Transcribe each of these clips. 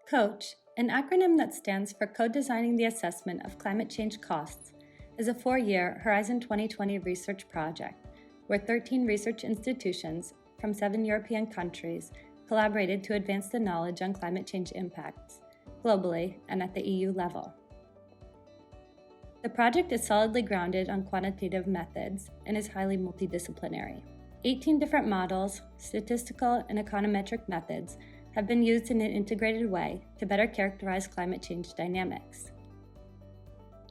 COACCH, an acronym that stands for Co-Designing the Assessment of Climate Change Costs, is a 4-year Horizon 2020 research project where 13 research institutions from 7 European countries collaborated to advance the knowledge on climate change impacts, globally and at the EU level. The project is solidly grounded on quantitative methods and is highly multidisciplinary. 18 different models, statistical and econometric methods have been used in an integrated way to better characterize climate change dynamics,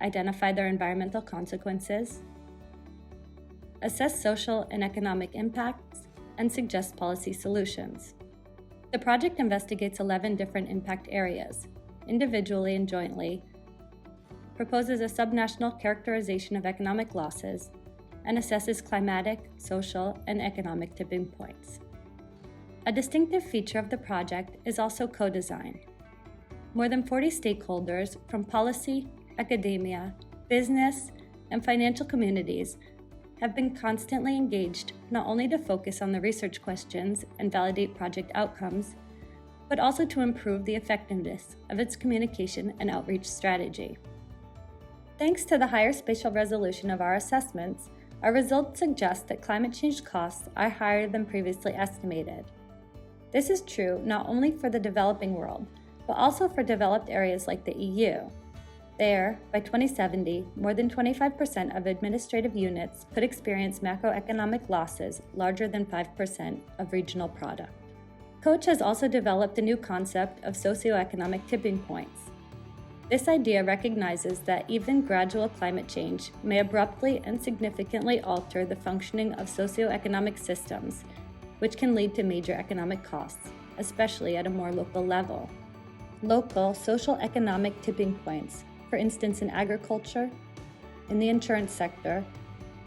identify their environmental consequences, assess social and economic impacts, and suggest policy solutions. The project investigates 11 different impact areas, individually and jointly, proposes a subnational characterization of economic losses, and assesses climatic, social, and economic tipping points. A distinctive feature of the project is also co-design. More than 40 stakeholders from policy, academia, business, and financial communities have been constantly engaged not only to focus on the research questions and validate project outcomes, but also to improve the effectiveness of its communication and outreach strategy. Thanks to the higher spatial resolution of our assessments, our results suggest that climate change costs are higher than previously estimated. This is true not only for the developing world, but also for developed areas like the EU. There, by 2070, more than 25% of administrative units could experience macroeconomic losses larger than 5% of regional product. COACCH has also developed a new concept of socioeconomic tipping points. This idea recognizes that even gradual climate change may abruptly and significantly alter the functioning of socioeconomic systems, which can lead to major economic costs, especially at a more local level. Local social economic tipping points, for instance in agriculture, in the insurance sector,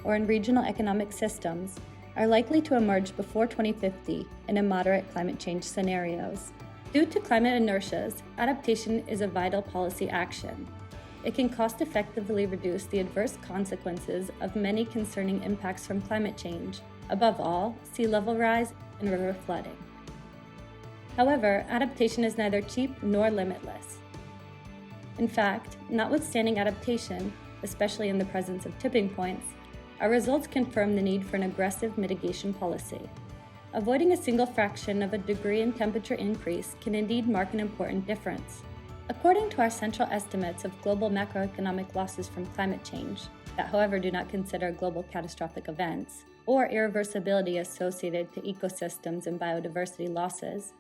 or in regional economic systems, are likely to emerge before 2050 in moderate climate change scenarios. Due to climate inertias, adaptation is a vital policy action. It can cost-effectively reduce the adverse consequences of many concerning impacts from climate change, above all, sea level rise and river flooding. However, adaptation is neither cheap nor limitless. In fact, notwithstanding adaptation, especially in the presence of tipping points, our results confirm the need for an aggressive mitigation policy. Avoiding a single fraction of a degree in temperature increase can indeed mark an important difference. According to our central estimates of global macroeconomic losses from climate change, that however do not consider global catastrophic events, or irreversibility associated to ecosystems and biodiversity losses,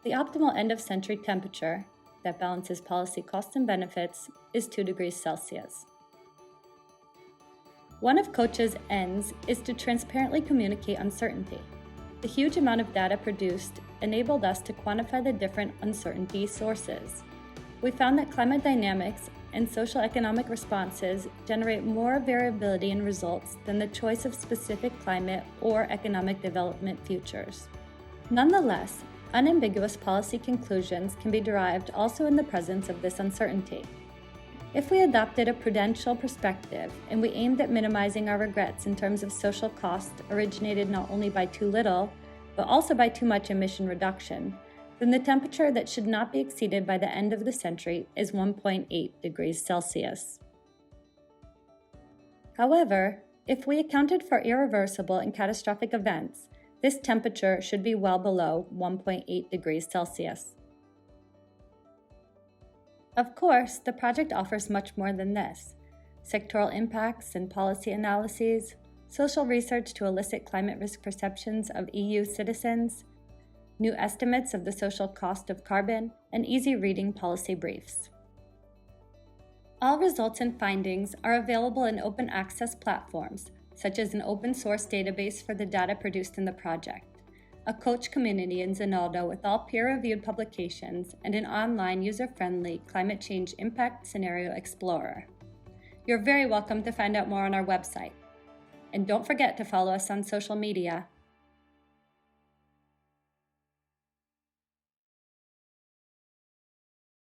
the optimal end-of-century temperature that balances policy costs and benefits is 2 degrees Celsius. One of COACCH's ends is to transparently communicate uncertainty. The huge amount of data produced enabled us to quantify the different uncertainty sources. We found that climate dynamics and social economic responses generate more variability in results than the choice of specific climate or economic development futures. Nonetheless, unambiguous policy conclusions can be derived also in the presence of this uncertainty. If we adopted a prudential perspective and we aimed at minimizing our regrets in terms of social cost originated not only by too little, but also by too much emission reduction, then the temperature that should not be exceeded by the end of the century is 1.8 degrees Celsius. However, if we accounted for irreversible and catastrophic events, this temperature should be well below 1.8 degrees Celsius. Of course, the project offers much more than this: sectoral impacts and policy analyses, social research to elicit climate risk perceptions of EU citizens, new estimates of the social cost of carbon, and easy-reading policy briefs. All results and findings are available in open access platforms, such as an open-source database for the data produced in the project, a COACCH community in Zenodo with all peer-reviewed publications, and an online user-friendly climate change impact scenario explorer. You're very welcome to find out more on our website. And don't forget to follow us on social media